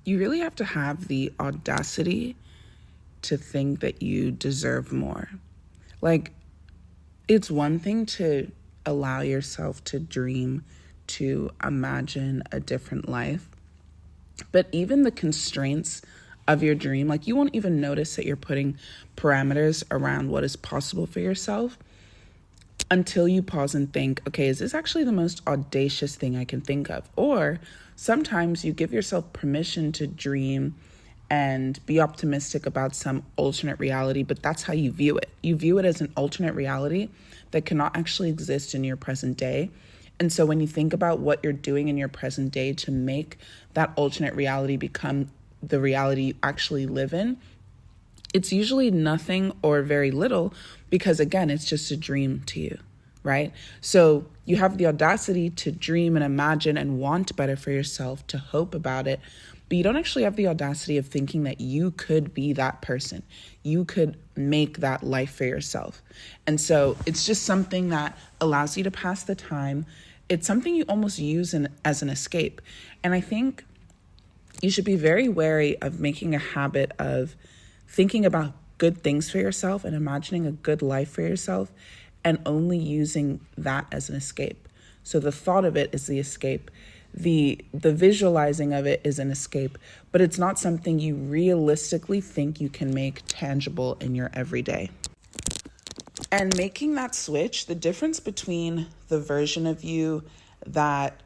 you really have to have the audacity to think that you deserve more. Like, it's one thing to allow yourself to dream, to imagine a different life, but even the constraints of your dream, like you won't even notice that you're putting parameters around what is possible for yourself until you pause and think, okay, is this actually the most audacious thing I can think of? Or sometimes you give yourself permission to dream and be optimistic about some alternate reality, but that's how you view it. You view it as an alternate reality that cannot actually exist in your present day. And so when you think about what you're doing in your present day to make that alternate reality become the reality you actually live in, it's usually nothing or very little because, again, it's just a dream to you, right? So you have the audacity to dream and imagine and want better for yourself, to hope about it, but you don't actually have the audacity of thinking that you could be that person. You could make that life for yourself. And so it's just something that allows you to pass the time. It's something you almost use as an escape. And I think you should be very wary of making a habit of thinking about good things for yourself and imagining a good life for yourself and only using that as an escape. So the thought of it is the escape. The visualizing of it is an escape, but it's not something you realistically think you can make tangible in your everyday. And making that switch, the difference between the version of you that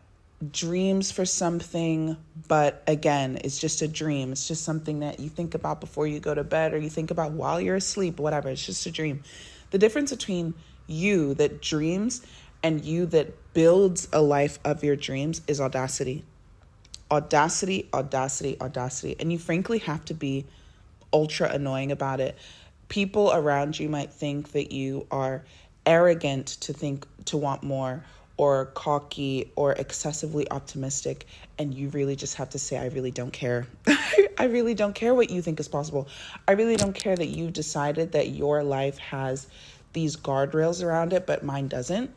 dreams for something, but again, it's just a dream. It's just something that you think about before you go to bed or you think about while you're asleep, whatever. It's just a dream. The difference between you that dreams and you that builds a life of your dreams is audacity. Audacity, audacity, audacity. And you frankly have to be ultra annoying about it. People around you might think that you are arrogant to want more, or cocky, or excessively optimistic, and you really just have to say, I really don't care. I really don't care what you think is possible. I really don't care that you've decided that your life has these guardrails around it, but mine doesn't.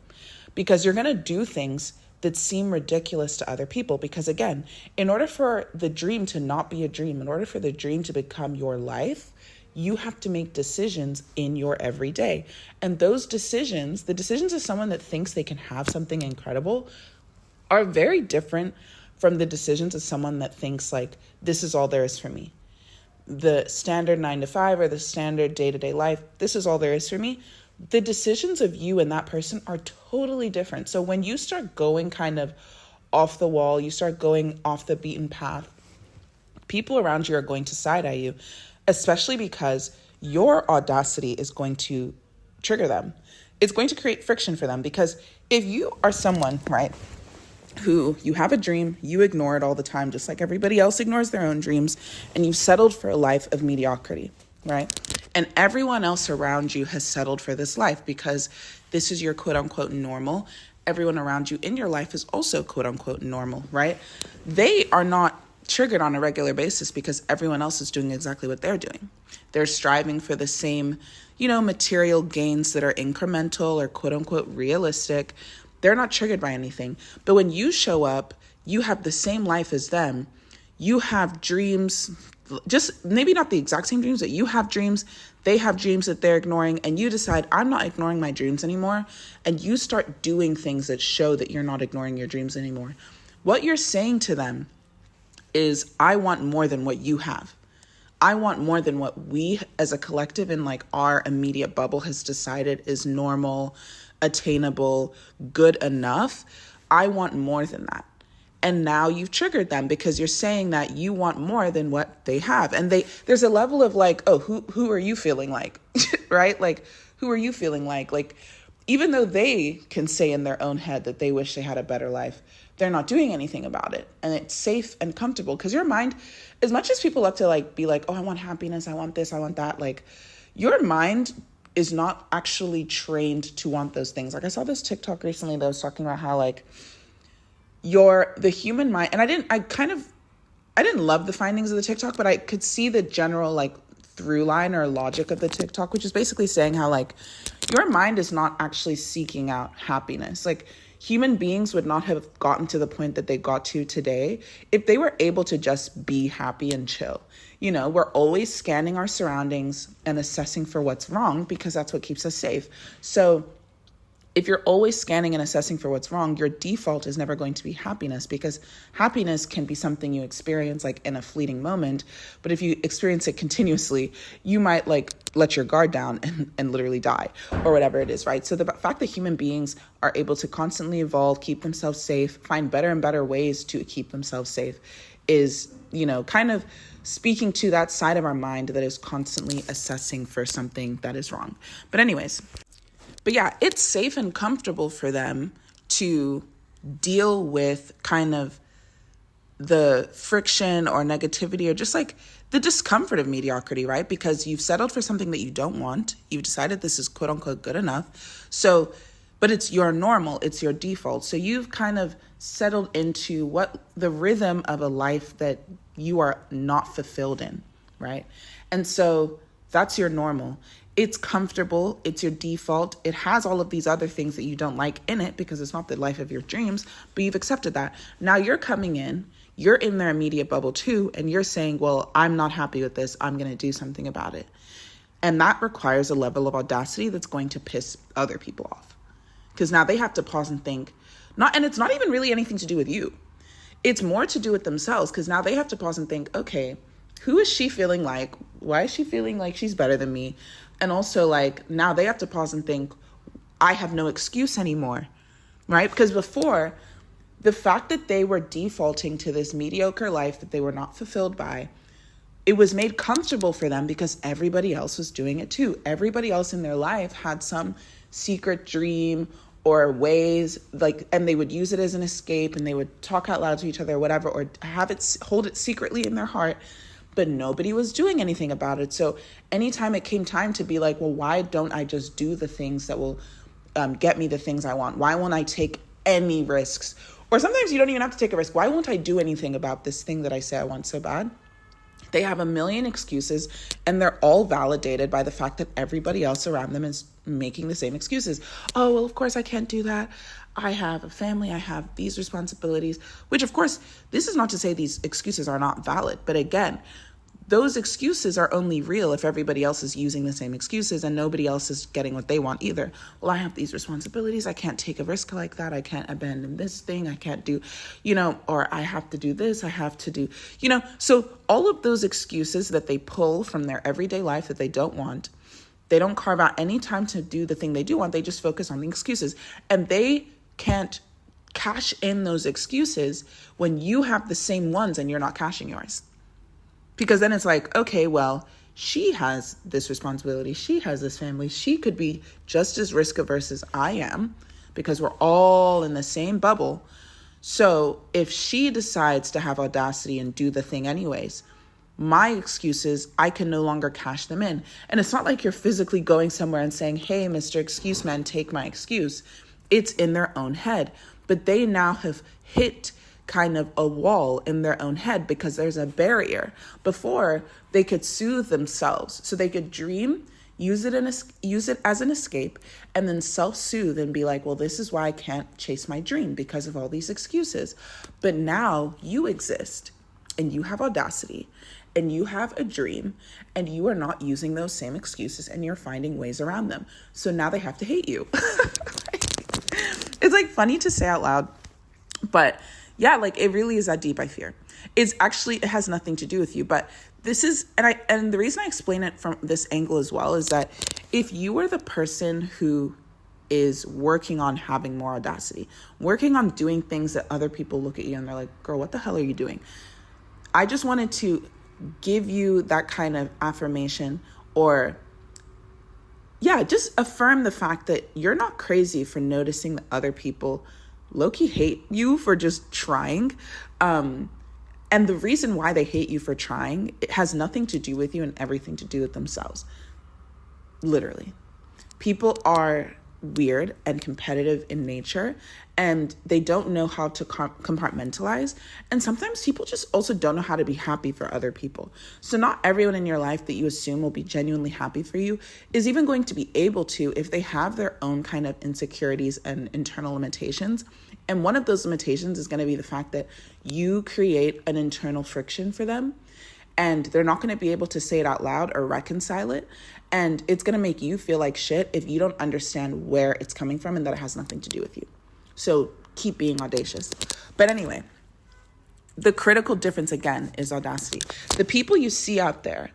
Because you're going to do things that seem ridiculous to other people. Because again, in order for the dream to not be a dream, in order for the dream to become your life, you have to make decisions in your everyday. And those decisions, the decisions of someone that thinks they can have something incredible, are very different from the decisions of someone that thinks like, this is all there is for me. The standard 9-to-5 or the standard day-to-day life, this is all there is for me. The decisions of you and that person are totally different. So when you start going kind of off the wall, you start going off the beaten path, people around you are going to side-eye you, especially because your audacity is going to trigger them. It's going to create friction for them, because if you are someone, right, who you have a dream, you ignore it all the time, just like everybody else ignores their own dreams, and you've settled for a life of mediocrity, right? And everyone else around you has settled for this life because this is your quote unquote normal. Everyone around you in your life is also quote unquote normal, right? They are not triggered on a regular basis because everyone else is doing exactly what they're doing. They're striving for the same, material gains that are incremental or quote unquote realistic. They're not triggered by anything. But when you show up, you have the same life as them. You have dreams, just maybe not the exact same dreams, but you have dreams. They have dreams that they're ignoring, and you decide, I'm not ignoring my dreams anymore. And you start doing things that show that you're not ignoring your dreams anymore. What you're saying to them is, I want more than what you have. I want more than what we as a collective in like our immediate bubble has decided is normal, attainable, good enough. I want more than that. And now you've triggered them because you're saying that you want more than what they have. And there's a level of like, oh, who are you feeling like? Right? Like, who are you feeling like? Like, even though they can say in their own head that they wish they had a better life, they're not doing anything about it. And it's safe and comfortable because your mind, as much as people love to like be like, oh, I want happiness, I want this, I want that, like your mind is not actually trained to want those things. Like I saw this TikTok recently that was talking about how like the human mind, and I didn't love the findings of the TikTok, but I could see the general like through line or logic of the TikTok, which is basically saying how like your mind is not actually seeking out happiness. Like human beings would not have gotten to the point that they got to today if they were able to just be happy and chill. You know, we're always scanning our surroundings and assessing for what's wrong because that's what keeps us safe. So if you're always scanning and assessing for what's wrong, your default is never going to be happiness, because happiness can be something you experience like in a fleeting moment. But if you experience it continuously, you might like let your guard down and literally die or whatever it is, right? So the fact that human beings are able to constantly evolve, keep themselves safe, find better and better ways to keep themselves safe is, you know, kind of speaking to that side of our mind that is constantly assessing for something that is wrong. But yeah, it's safe and comfortable for them to deal with kind of the friction or negativity or just like the discomfort of mediocrity, right? Because you've settled for something that you don't want. You've decided this is quote unquote good enough. So, but it's your normal, it's your default. So you've kind of settled into what the rhythm of a life that you are not fulfilled in, right? And so that's your normal. It's comfortable, it's your default. It has all of these other things that you don't like in it because it's not the life of your dreams, but you've accepted that. Now you're coming in, you're in their immediate bubble too, and you're saying, well, I'm not happy with this, I'm going to do something about it. And that requires a level of audacity that's going to piss other people off. Because now they have to pause and think, and it's not even really anything to do with you. It's more to do with themselves, because now they have to pause and think, okay, who is she feeling like? Why is she feeling like she's better than me? And also like now they have to pause and think, I have no excuse anymore, right? Because before, the fact that they were defaulting to this mediocre life that they were not fulfilled by, it was made comfortable for them because everybody else was doing it too. Everybody else in their life had some secret dream or ways like, and they would use it as an escape and they would talk out loud to each other or whatever, or hold it secretly in their heart. But nobody was doing anything about it. So anytime it came time to be like, well, why don't I just do the things that will get me the things I want? Why won't I take any risks? Or sometimes you don't even have to take a risk. Why won't I do anything about this thing that I say I want so bad? They have a million excuses, and they're all validated by the fact that everybody else around them is making the same excuses. Oh, well, of course I can't do that. I have a family, I have these responsibilities, which of course, this is not to say these excuses are not valid. But again, those excuses are only real if everybody else is using the same excuses and nobody else is getting what they want either. Well, I have these responsibilities. I can't take a risk like that. I can't abandon this thing. I can't do, or I have to do this. I have to do, so all of those excuses that they pull from their everyday life that they don't want, they don't carve out any time to do the thing they do want. They just focus on the excuses, and they can't cash in those excuses when you have the same ones and you're not cashing yours. Because then it's like, okay, well, she has this responsibility. She has this family. She could be just as risk averse as I am because we're all in the same bubble. So if she decides to have audacity and do the thing anyways, my excuses, I can no longer cash them in. And it's not like you're physically going somewhere and saying, hey, Mr. Excuse Man, take my excuse. It's in their own head. But they now have hit kind of a wall in their own head because there's a barrier. Before, they could soothe themselves. So they could dream, use it as an escape, and then self-soothe and be like, well, this is why I can't chase my dream because of all these excuses. But now you exist and you have audacity and you have a dream and you are not using those same excuses and you're finding ways around them. So now they have to hate you. It's like funny to say out loud, but yeah, like it really is that deep, I fear. It has nothing to do with you, but this is, and the reason I explain it from this angle as well is that if you are the person who is working on having more audacity, working on doing things that other people look at you and they're like, girl, what the hell are you doing? I just wanted to give you that kind of affirmation, or just affirm the fact that you're not crazy for noticing that other people low-key hate you for just trying. And the reason why they hate you for trying, it has nothing to do with you and everything to do with themselves. Literally. People are weird and competitive in nature, and they don't know how to compartmentalize. And sometimes people just also don't know how to be happy for other people. So not everyone in your life that you assume will be genuinely happy for you is even going to be able to if they have their own kind of insecurities and internal limitations. And one of those limitations is going to be the fact that you create an internal friction for them, and they're not going to be able to say it out loud or reconcile it. And it's going to make you feel like shit if you don't understand where it's coming from and that it has nothing to do with you. So keep being audacious. But anyway, the critical difference again is audacity. The people you see out there,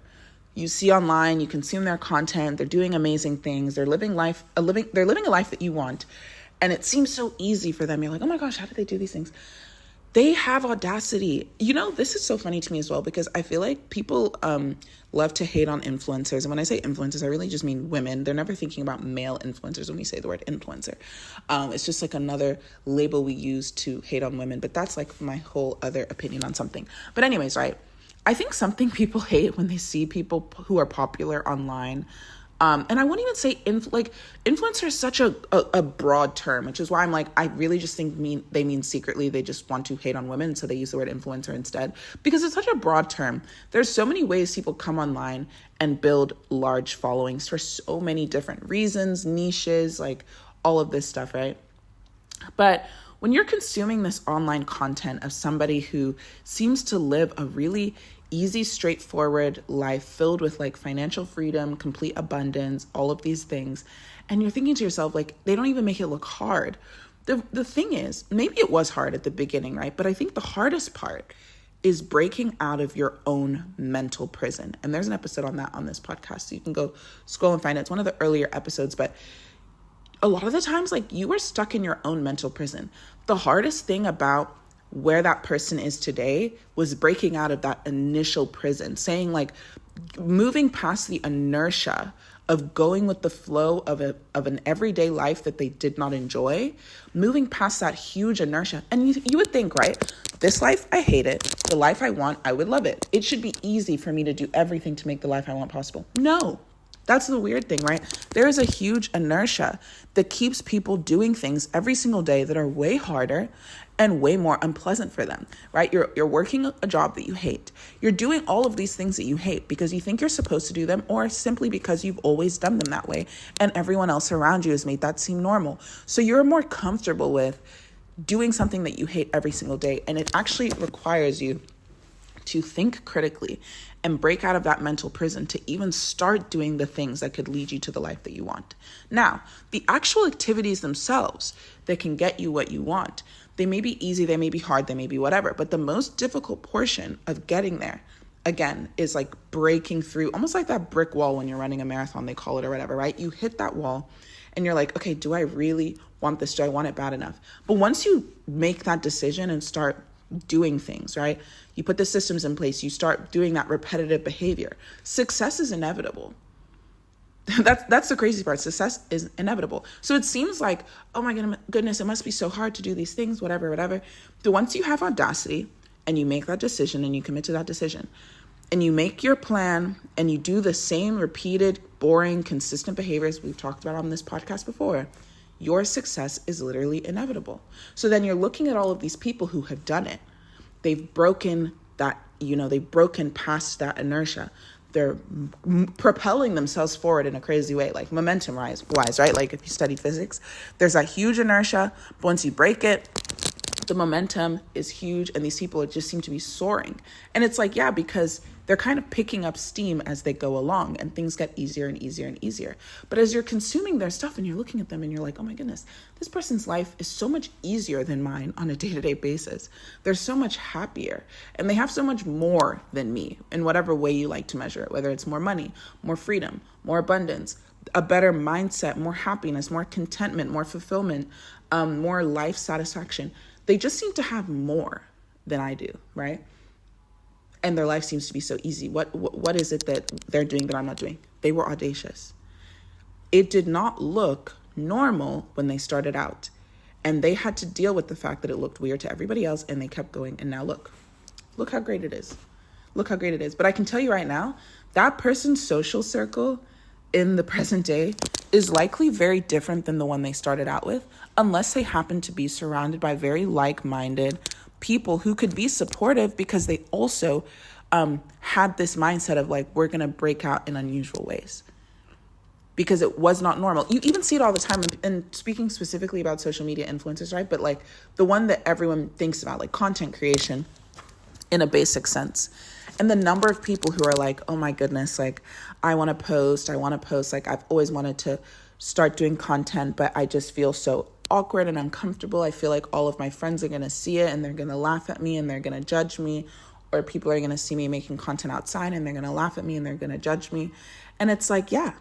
you see online, you consume their content, they're doing amazing things, they're living a life that you want, and it seems so easy for them. You're like, oh my gosh, how did they do these things? They have audacity. This is so funny to me as well, because I feel like people love to hate on influencers. And when I say influencers, I really just mean women. They're never thinking about male influencers when we say the word influencer. It's just like another label we use to hate on women. But that's like my whole other opinion on something. But anyways, right? I think something people hate when they see people who are popular online. And I wouldn't even say influencer is such a broad term, which is why I'm like, I really just think they mean secretly they just want to hate on women, so they use the word influencer instead, because it's such a broad term. There's so many ways people come online and build large followings for so many different reasons, niches, like all of this stuff, right? But when you're consuming this online content of somebody who seems to live a really easy, straightforward life filled with like financial freedom, complete abundance, all of these things, and you're thinking to yourself, like, they don't even make it look hard. The thing is, maybe it was hard at the beginning, right? But I think the hardest part is breaking out of your own mental prison. And there's an episode on that on this podcast, so you can go scroll and find it. It's one of the earlier episodes, but a lot of the times, like, you are stuck in your own mental prison. The hardest thing about where that person is today was breaking out of that initial prison, saying like, moving past the inertia of going with the flow of an everyday life that they did not enjoy, moving past that huge inertia. And you would think, right, this life, I hate it. The life I want, I would love it. It should be easy for me to do everything to make the life I want possible. No. That's the weird thing, right? There is a huge inertia that keeps people doing things every single day that are way harder and way more unpleasant for them, right? You're working a job that you hate. You're doing all of these things that you hate because you think you're supposed to do them, or simply because you've always done them that way and everyone else around you has made that seem normal. So you're more comfortable with doing something that you hate every single day, and it actually requires you to think critically and break out of that mental prison to even start doing the things that could lead you to the life that you want. Now, the actual activities themselves that can get you what you want, they may be easy, they may be hard, they may be whatever, but the most difficult portion of getting there, again, is like breaking through, almost like that brick wall when you're running a marathon, they call it, or whatever, right? You hit that wall and you're like, okay, do I really want this? Do I want it bad enough? But once you make that decision and start doing things, right? You put the systems in place, you start doing that repetitive behavior. Success is inevitable. That's the crazy part. Success is inevitable. So it seems like, oh my goodness, it must be so hard to do these things, whatever. But once you have audacity and you make that decision and you commit to that decision and you make your plan and you do the same repeated, boring, consistent behaviors we've talked about on this podcast before, your success is literally inevitable. So then you're looking at all of these people who have done it. They've broken that, they've broken past that inertia. They're propelling themselves forward in a crazy way, like momentum wise, right? Like if you study physics, there's that huge inertia. But once you break it, the momentum is huge, and these people just seem to be soaring. And it's like, yeah, because they're kind of picking up steam as they go along, and things get easier and easier and easier. But as you're consuming their stuff and you're looking at them and you're like, oh my goodness, this person's life is so much easier than mine on a day-to-day basis. They're so much happier, and they have so much more than me in whatever way you like to measure it, whether it's more money, more freedom, more abundance, a better mindset, more happiness, more contentment, more fulfillment, more life satisfaction. They just seem to have more than I do, right? And their life seems to be so easy. What is it that they're doing that I'm not doing? They were audacious. It did not look normal when they started out. And they had to deal with the fact that it looked weird to everybody else, and they kept going. And now look how great it is. Look how great it is. But I can tell you right now, that person's social circle in the present day is likely very different than the one they started out with, unless they happen to be surrounded by very like-minded people who could be supportive because they also had this mindset of like, we're going to break out in unusual ways. Because it was not normal. You even see it all the time. And speaking specifically about social media influencers, right? But like the one that everyone thinks about, like content creation in a basic sense. And the number of people who are like, oh my goodness, like I want to post. Like I've always wanted to start doing content, but I just feel so awkward and uncomfortable. I feel like all of my friends are going to see it and they're going to laugh at me and they're going to judge me. Or people are going to see me making content outside and they're going to laugh at me and they're going to judge me. And it's like, yeah.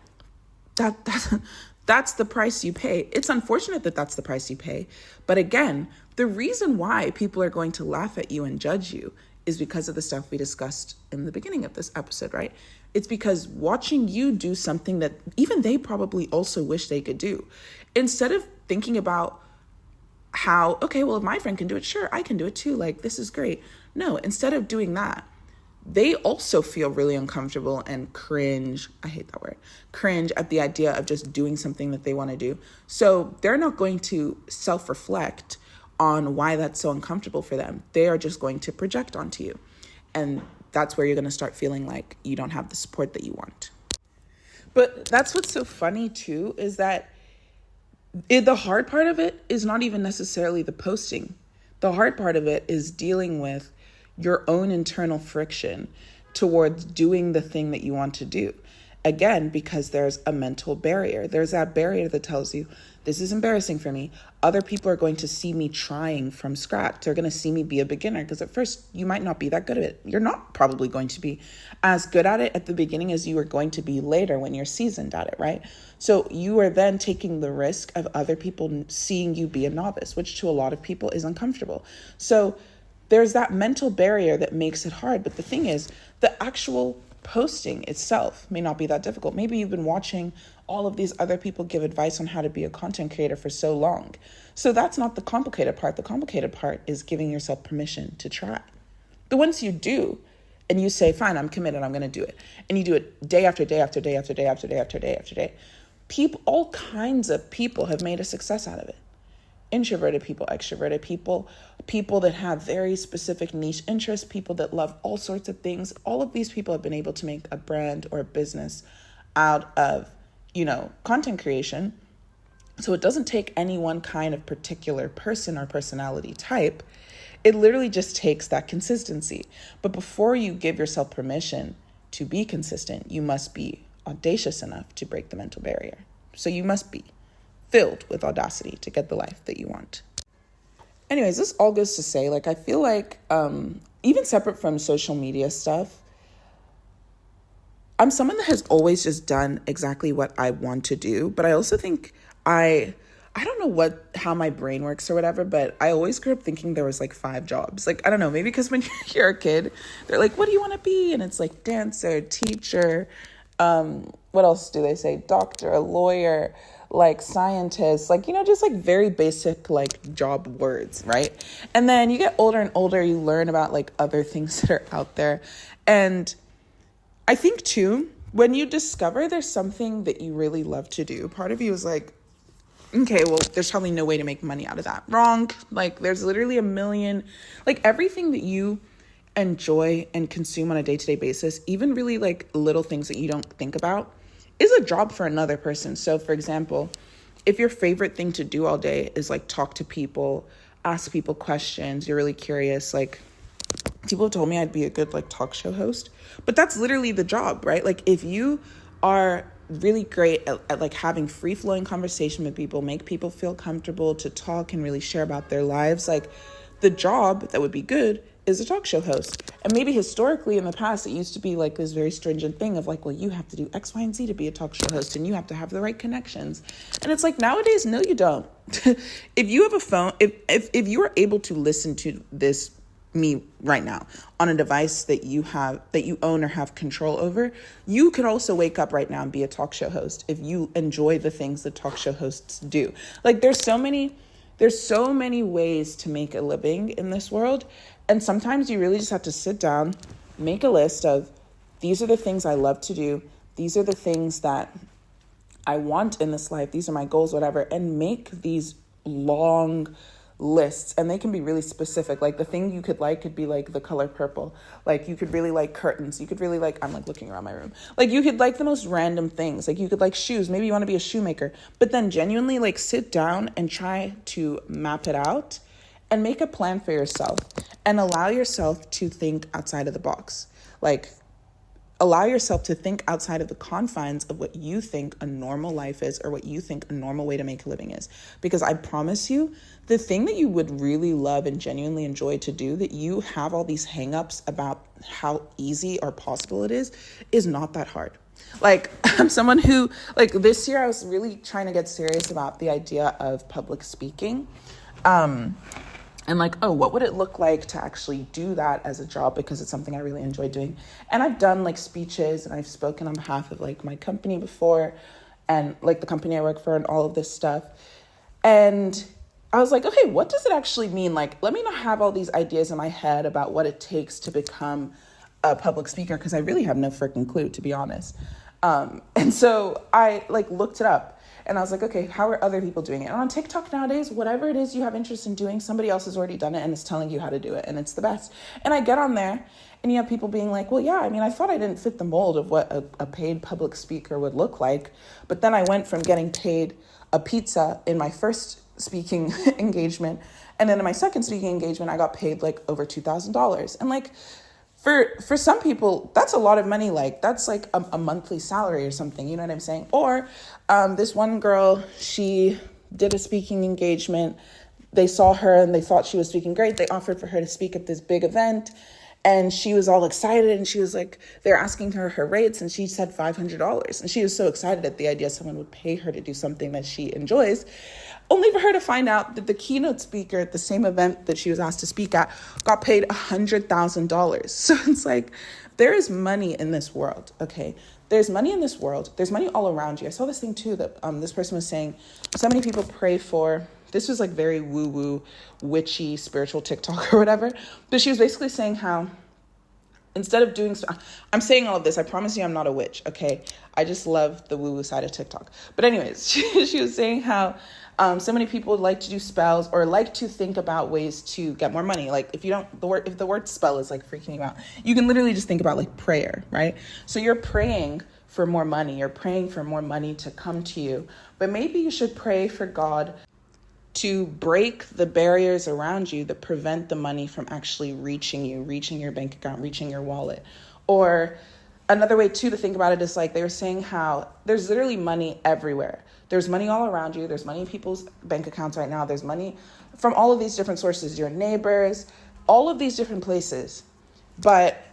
That's the price you pay. It's unfortunate that that's the price you pay. But again, the reason why people are going to laugh at you and judge you is because of the stuff we discussed in the beginning of this episode, right? It's because watching you do something that even they probably also wish they could do. Instead of thinking about how, okay, well, if my friend can do it, sure, I can do it too. Like, this is great. No, instead of doing that, they also feel really uncomfortable and cringe. I hate that word. Cringe at the idea of just doing something that they want to do. So they're not going to self-reflect on why that's so uncomfortable for them. They are just going to project onto you. And that's where you're going to start feeling like you don't have the support that you want. But that's what's so funny too, is that the hard part of it is not even necessarily the posting. The hard part of it is dealing with your own internal friction towards doing the thing that you want to do. Again, because there's a mental barrier. There's that barrier that tells you, this is embarrassing for me. Other people are going to see me trying from scratch. They're going to see me be a beginner because at first you might not be that good at it. You're not probably going to be as good at it at the beginning as you are going to be later when you're seasoned at it, right? So you are then taking the risk of other people seeing you be a novice, which to a lot of people is uncomfortable. So there's that mental barrier that makes it hard. But the thing is, the actual posting itself may not be that difficult. Maybe you've been watching all of these other people give advice on how to be a content creator for so long. So that's not the complicated part. The complicated part is giving yourself permission to try. But once you do, and you say, fine, I'm committed, I'm going to do it. And you do it day after day after day after day after day after day after day. All kinds of people have made a success out of it. Introverted people, extroverted people, people that have very specific niche interests, people that love all sorts of things. All of these people have been able to make a brand or a business out of, content creation. So it doesn't take any one kind of particular person or personality type. It literally just takes that consistency. But before you give yourself permission to be consistent, you must be audacious enough to break the mental barrier. So you must be filled with audacity to get the life that you want. Anyways, this all goes to say, I feel like even separate from social media stuff, I'm someone that has always just done exactly what I want to do. But I also think I don't know how my brain works or whatever, but I always grew up thinking there was 5 jobs. I don't know, maybe because when you're a kid, they're like, what do you want to be? And it's dancer, teacher, what else do they say? Doctor, lawyer, scientist, just very basic, job words, right? And then you get older and older, you learn about other things that are out there. And I think too, when you discover there's something that you really love to do, part of you is okay, well, there's probably no way to make money out of that. Wrong. There's literally a million, everything that you enjoy and consume on a day-to-day basis, even really little things that you don't think about, is a job for another person. So for example, if your favorite thing to do all day is talk to people, ask people questions, you're really curious, people have told me I'd be a good talk show host, but that's literally the job, right? If you are really great at having free-flowing conversation with people, make people feel comfortable to talk and really share about their lives, the job that would be good is a talk show host. And maybe historically in the past, it used to be this very stringent thing of well, you have to do X, Y, and Z to be a talk show host, and you have to have the right connections. And it's nowadays, no, you don't. If you have a phone, if you are able to listen to me right now on a device that you own or have control over, you could also wake up right now and be a talk show host if you enjoy the things that talk show hosts do. There's so many ways to make a living in this world. And sometimes you really just have to sit down, make a list of, these are the things I love to do. These are the things that I want in this life. These are my goals, whatever, and make these long lists. And they can be really specific. Like the thing you could like could be like the color purple. Like you could really like curtains. You could really like, I'm like looking around my room. Like you could like the most random things. Like you could like shoes. Maybe you want to be a shoemaker. But then genuinely like sit down and try to map it out and make a plan for yourself and allow yourself to think outside of the box. Like allow yourself to think outside of the confines of what you think a normal life is or what you think a normal way to make a living is. Because I promise you, the thing that you would really love and genuinely enjoy to do, that you have all these hangups about how easy or possible it is not that hard. Like I'm someone who, like this year I was really trying to get serious about the idea of public speaking. And like, oh, what would it look like to actually do that as a job? Because it's something I really enjoy doing. And I've done like speeches and I've spoken on behalf of like my company before and like the company I work for and all of this stuff. And I was like, okay, what does it actually mean? Like, let me not have all these ideas in my head about what it takes to become a public speaker, because I really have no freaking clue, to be honest. And so I like looked it up. And I was like, okay, how are other people doing it? And on TikTok nowadays, whatever it is you have interest in doing, somebody else has already done it and is telling you how to do it. And it's the best. And I get on there and you have people being like, well, yeah, I mean, I thought I didn't fit the mold of what a paid public speaker would look like. But then I went from getting paid a pizza in my first speaking engagement. And then in my second speaking engagement, I got paid like over $2,000. And like, for some people, that's a lot of money. Like that's like a monthly salary or something. You know what I'm saying? Or this one girl, she did a speaking engagement. They saw her and they thought she was speaking great. They offered for her to speak at this big event. And she was all excited. And she was like, they're asking her rates. And she said $500. And she was so excited at the idea someone would pay her to do something that she enjoys. Only for her to find out that the keynote speaker at the same event that she was asked to speak at got paid $100,000. So it's like, there is money in this world, okay? There's money in this world. There's money all around you. I saw this thing too that this person was saying, so many people pray for, this was like very woo-woo, witchy, spiritual TikTok or whatever. But she was basically saying how instead of doing, I'm saying all of this, I promise you I'm not a witch, okay? I just love the woo-woo side of TikTok. But anyways, she was saying how so many people like to do spells or like to think about ways to get more money. Like if the word spell is like freaking you out, you can literally just think about like prayer, right? So you're praying for more money. You're praying for more money to come to you. But maybe you should pray for God to break the barriers around you that prevent the money from actually reaching you, reaching your bank account, reaching your wallet. Or another way too to think about it is like they were saying how there's literally money everywhere. There's money all around you. There's money in people's bank accounts right now. There's money from all of these different sources, your neighbors, all of these different places. But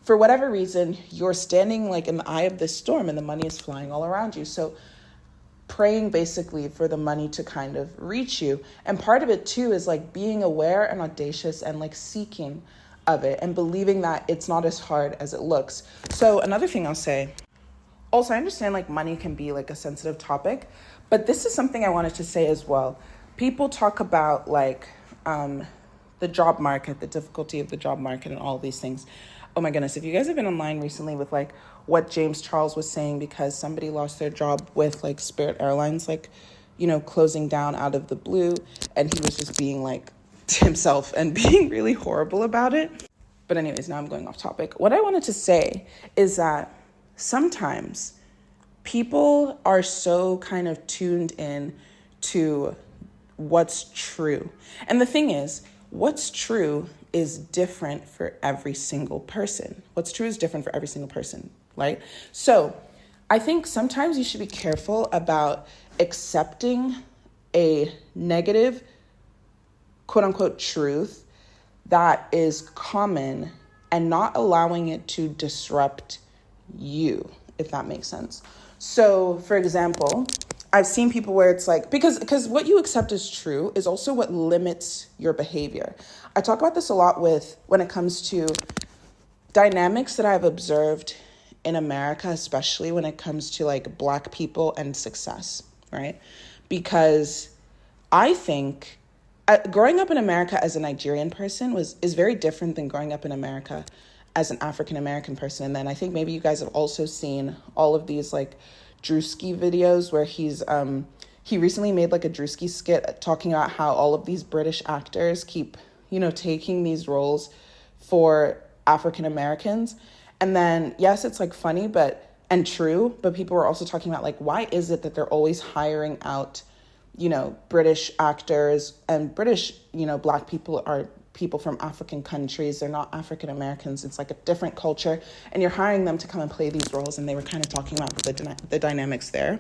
for whatever reason, you're standing like in the eye of this storm and the money is flying all around you. So praying basically for the money to kind of reach you. And part of it too is like being aware and audacious and like seeking of it and believing that it's not as hard as it looks. So another thing I'll say, also, I understand like money can be like a sensitive topic, but this is something I wanted to say as well. People talk about like the job market, the difficulty of the job market and all of these things. Oh my goodness, if you guys have been online recently with like what James Charles was saying because somebody lost their job with like Spirit Airlines, like, you know, closing down out of the blue, and he was just being like himself and being really horrible about it. But anyways, now I'm going off topic. What I wanted to say is that sometimes people are so kind of tuned in to what's true. And the thing is, what's true is different for every single person. What's true is different for every single person, right? So I think sometimes you should be careful about accepting a negative, quote unquote, truth that is common and not allowing it to disrupt you, if that makes sense. So for example, I've seen people where it's like, because what you accept as true is also what limits your behavior. I talk about this a lot when it comes to dynamics that I've observed in America, especially when it comes to like Black people and success, right? Because I think growing up in America as a Nigerian person is very different than growing up in America as an African-American person. And then I think maybe you guys have also seen all of these like Drewski videos where he recently made like a Drewski skit talking about how all of these British actors keep, taking these roles for African Americans. And then, yes, it's like funny, and true, but people were also talking about like, why is it that they're always hiring out, British actors, and British, Black people are people from African countries. They're not African Americans. It's like a different culture, and you're hiring them to come and play these roles. And they were kind of talking about the dynamics there.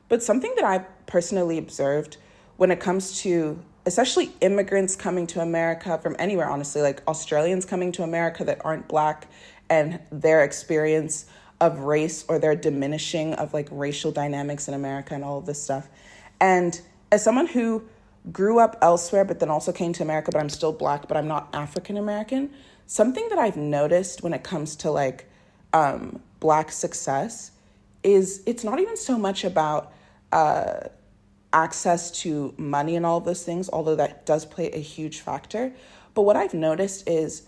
But something that I personally observed when it comes to especially immigrants coming to America from anywhere, honestly, like Australians coming to America that aren't Black, and their experience of race or their diminishing of like racial dynamics in America and all of this stuff. And as someone who grew up elsewhere, but then also came to America, but I'm still Black, but I'm not African American, something that I've noticed when it comes to like Black success is it's not even so much about access to money and all of those things, although that does play a huge factor. But what I've noticed is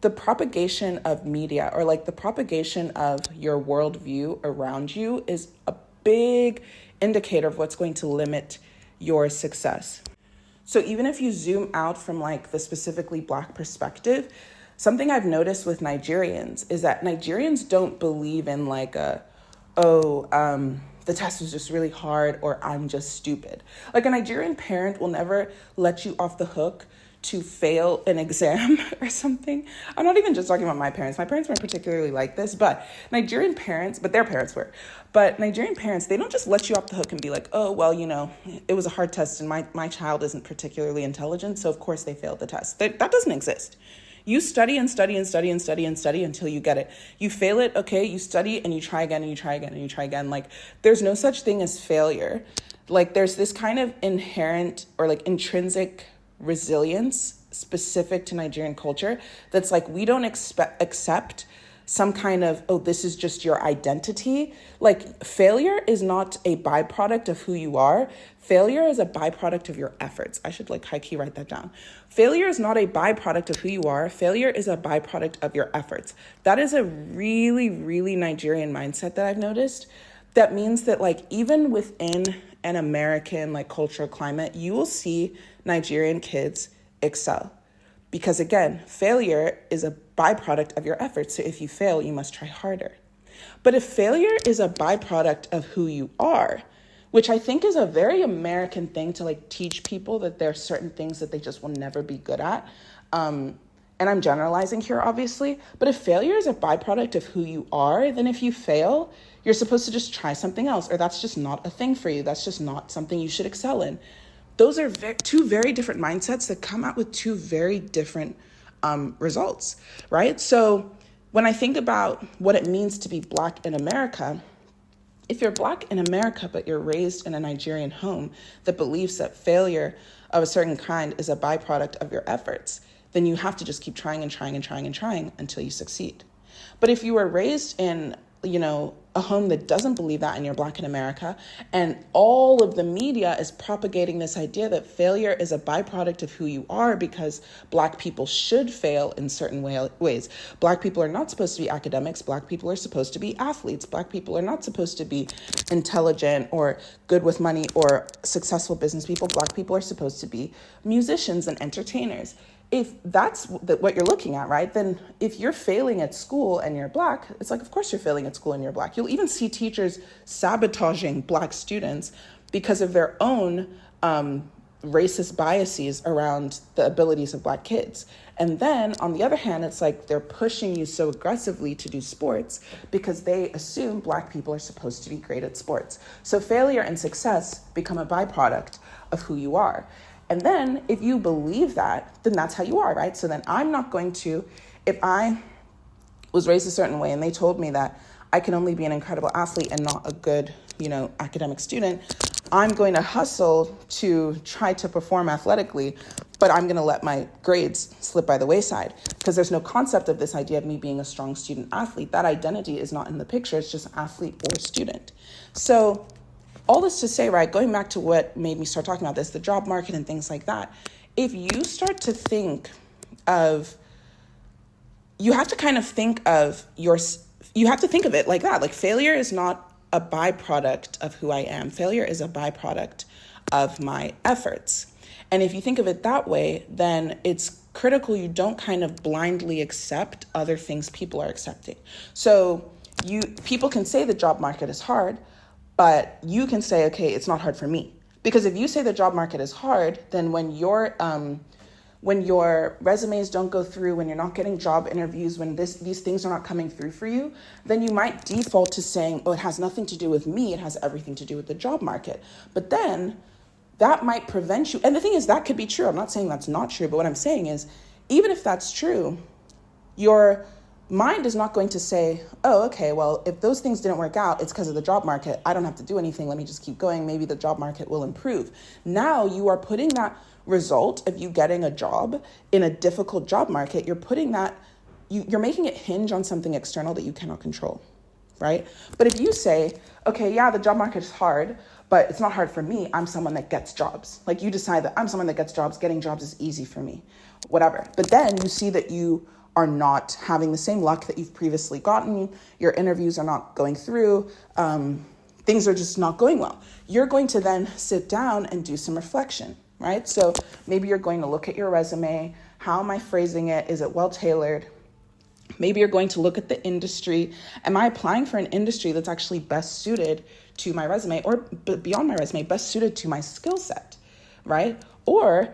the propagation of media, or like the propagation of your worldview around you, is a big indicator of what's going to limit your success. So even if you zoom out from like the specifically Black perspective, something I've noticed with Nigerians is that Nigerians don't believe in like the test was just really hard, or I'm just stupid. Like a Nigerian parent will never let you off the hook to fail an exam or something. I'm not even just talking about my parents. My parents weren't particularly like this, but Nigerian parents, but their parents were. But Nigerian parents, they don't just let you off the hook and be like, oh, well, it was a hard test and my child isn't particularly intelligent, so of course they failed the test. That doesn't exist. You study and study and study and study and study until you get it. You fail it, okay, you study and you try again and you try again and you try again. Like, there's no such thing as failure. Like, there's this kind of inherent or like intrinsic resilience specific to Nigerian culture that's like, we don't accept some kind of, oh, this is just your identity. Like, failure is not a byproduct of who you are. Failure is a byproduct of your efforts. I should like high-key write that down. Failure is not a byproduct of who you are. Failure is a byproduct of your efforts. That is a really, really Nigerian mindset that I've noticed. That means that like even within an American like cultural climate, you will see Nigerian kids excel. Because again, failure is a byproduct of your efforts. So if you fail, you must try harder. But if failure is a byproduct of who you are, which I think is a very American thing to like teach people that there are certain things that they just will never be good at. And I'm generalizing here, obviously. But if failure is a byproduct of who you are, then if you fail, you're supposed to just try something else, or that's just not a thing for you. That's just not something you should excel in. Those are two very different mindsets that come out with two very different results, right? So when I think about what it means to be Black in America, if you're Black in America, but you're raised in a Nigerian home that believes that failure of a certain kind is a byproduct of your efforts, then you have to just keep trying and trying and trying and trying until you succeed. But if you were raised in, a home that doesn't believe that, and you're Black in America, and all of the media is propagating this idea that failure is a byproduct of who you are because Black people should fail in certain ways. Black people are not supposed to be academics. Black people are supposed to be athletes. Black people are not supposed to be intelligent or good with money or successful business people. Black people are supposed to be musicians and entertainers. If that's what you're looking at, right, then if you're failing at school and you're Black, it's like, of course you're failing at school and you're Black. You'll even see teachers sabotaging Black students because of their own racist biases around the abilities of Black kids. And then on the other hand, it's like they're pushing you so aggressively to do sports because they assume Black people are supposed to be great at sports. So failure and success become a byproduct of who you are. And then if you believe that, then that's how you are, right? So then I'm not going to, if I was raised a certain way and they told me that I can only be an incredible athlete and not a good, academic student, I'm going to hustle to try to perform athletically, but I'm going to let my grades slip by the wayside because there's no concept of this idea of me being a strong student athlete. That identity is not in the picture. It's just athlete or student. So all this to say, right, going back to what made me start talking about this, the job market and things like that, if you start to think of, you have to think of it like that. Like failure is not a byproduct of who I am. Failure is a byproduct of my efforts. And if you think of it that way, then it's critical you don't kind of blindly accept other things people are accepting. So people can say the job market is hard, but you can say, okay, it's not hard for me. Because if you say the job market is hard, then when your resumes don't go through, when you're not getting job interviews, when these things are not coming through for you, then you might default to saying, oh, it has nothing to do with me, it has everything to do with the job market. But then that might prevent you. And the thing is, that could be true. I'm not saying that's not true, but what I'm saying is, even if that's true, your mind is not going to say, oh, okay, well, if those things didn't work out, it's because of the job market. I don't have to do anything. Let me just keep going. Maybe the job market will improve. Now you are putting that result of you getting a job in a difficult job market, you're putting that, you're making it hinge on something external that you cannot control, right? But if you say, okay, yeah, the job market is hard, but it's not hard for me. I'm someone that gets jobs. Like you decide that I'm someone that gets jobs. Getting jobs is easy for me, whatever. But then you see that you are not having the same luck that you've previously gotten. Your interviews are not going through. Things are just not going well. You're going to then sit down and do some reflection, right? So maybe you're going to look at your resume. How am I phrasing it? Is it well tailored? Maybe you're going to look at the industry. Am I applying for an industry that's actually best suited to my resume, or beyond my resume, best suited to my skill set, right? Or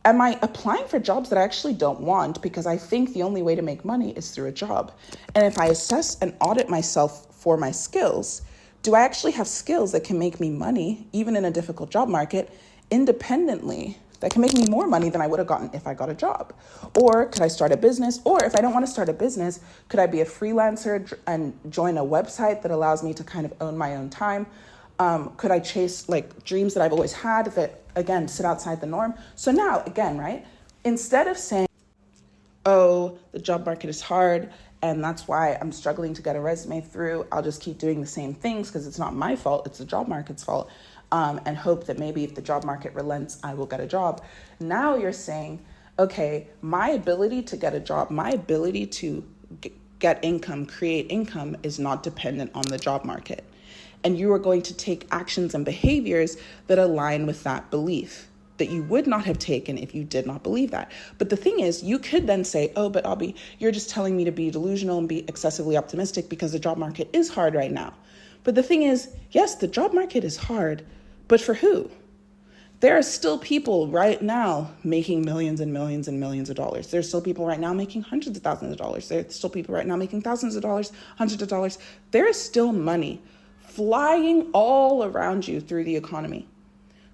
am I applying for jobs that I actually don't want because I think the only way to make money is through a job? And if I assess and audit myself for my skills, do I actually have skills that can make me money, even in a difficult job market, independently, that can make me more money than I would have gotten if I got a job? Or could I start a business? Or if I don't want to start a business, could I be a freelancer and join a website that allows me to kind of own my own time? Could I chase like dreams that I've always had that, again, sit outside the norm? So now, again, right, instead of saying, oh, the job market is hard and that's why I'm struggling to get a resume through, I'll just keep doing the same things because it's not my fault, it's the job market's fault, and hope that maybe if the job market relents, I will get a job. Now you're saying, okay, my ability to get a job, my ability to get income, create income is not dependent on the job market. And you are going to take actions and behaviors that align with that belief that you would not have taken if you did not believe that. But the thing is, you could then say, oh, but Obie, you're just telling me to be delusional and be excessively optimistic because the job market is hard right now. But the thing is, yes, the job market is hard, but for who? There are still people right now making millions and millions and millions of dollars. There's still people right now making hundreds of thousands of dollars. There's still people right now making thousands of dollars, hundreds of dollars. There is still money flying all around you through the economy.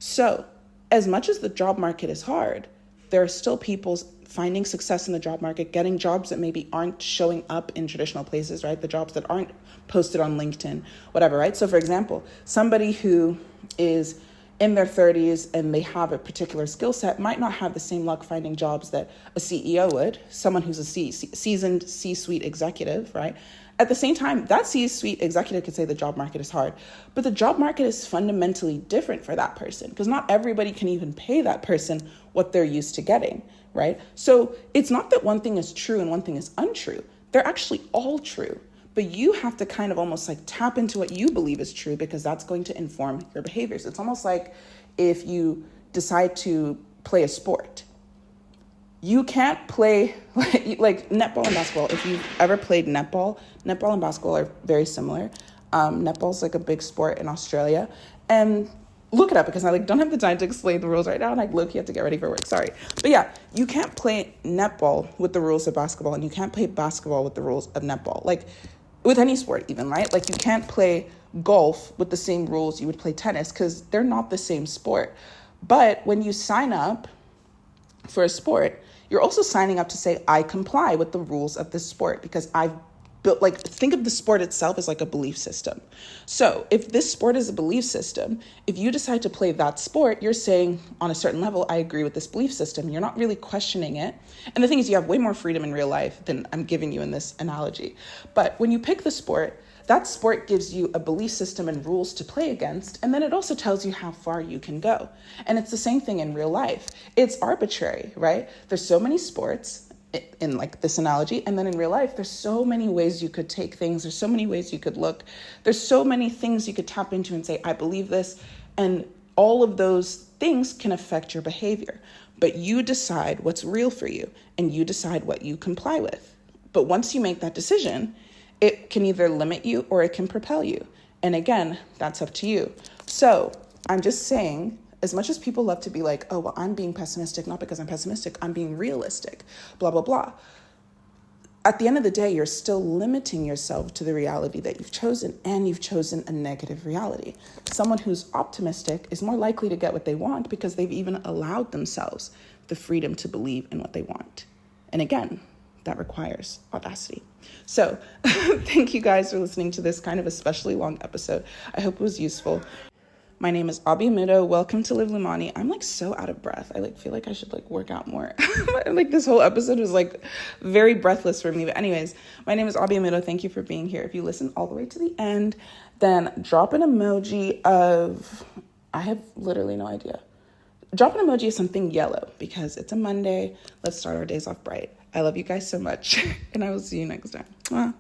So as much as the job market is hard, there are still people finding success in the job market, getting jobs that maybe aren't showing up in traditional places, right? The jobs that aren't posted on LinkedIn, whatever, right? So for example, somebody who is in their 30s and they have a particular skill set might not have the same luck finding jobs that a CEO would, someone who's a seasoned C-suite executive, right? At the same time, that C-suite executive could say the job market is hard, but the job market is fundamentally different for that person because not everybody can even pay that person what they're used to getting, right? So it's not that one thing is true and one thing is untrue. They're actually all true, but you have to kind of almost like tap into what you believe is true because that's going to inform your behaviors. It's almost like if you decide to play a sport. You can't play like netball and basketball. If you've ever played netball and basketball are very similar. Netball's like a big sport in Australia. And look it up because I don't have the time to explain the rules right now and I low-key have to get ready for work. Sorry. But yeah, you can't play netball with the rules of basketball and you can't play basketball with the rules of netball. Like with any sport even, right? Like you can't play golf with the same rules you would play tennis because they're not the same sport. But when you sign up for a sport, you're also signing up to say, I comply with the rules of this sport because I've built, like, think of the sport itself as like a belief system. So if this sport is a belief system, if you decide to play that sport, you're saying on a certain level, I agree with this belief system. You're not really questioning it. And the thing is, you have way more freedom in real life than I'm giving you in this analogy. But when you pick the sport, that sport gives you a belief system and rules to play against, and then it also tells you how far you can go. And it's the same thing in real life. It's arbitrary, right? There's so many sports, in like this analogy. And then in real life, there's so many ways you could take things. There's so many ways you could look. There's so many things you could tap into and say, I believe this. And all of those things can affect your behavior. But you decide what's real for you, and you decide what you comply with. But once you make that decision, it can either limit you or it can propel you. And again, that's up to you. So I'm just saying, as much as people love to be like, oh, well, I'm being pessimistic, not because I'm pessimistic, I'm being realistic, blah, blah, blah. At the end of the day, you're still limiting yourself to the reality that you've chosen, and you've chosen a negative reality. Someone who's optimistic is more likely to get what they want because they've even allowed themselves the freedom to believe in what they want. And again, that requires audacity. So thank you guys for listening to this kind of especially long episode. I hope it was useful. My name is Obie. Welcome to Live LUMANI. I'm like so out of breath. I like feel like I should like work out more. Like this whole episode was like very breathless for me. But anyways, my name is Obie. Thank you for being here. If you listen all the way to the end, then drop an emoji of, I have literally no idea. Drop an emoji of something yellow because it's a Monday. Let's start our days off bright. I love you guys so much, and I will see you next time. Mwah.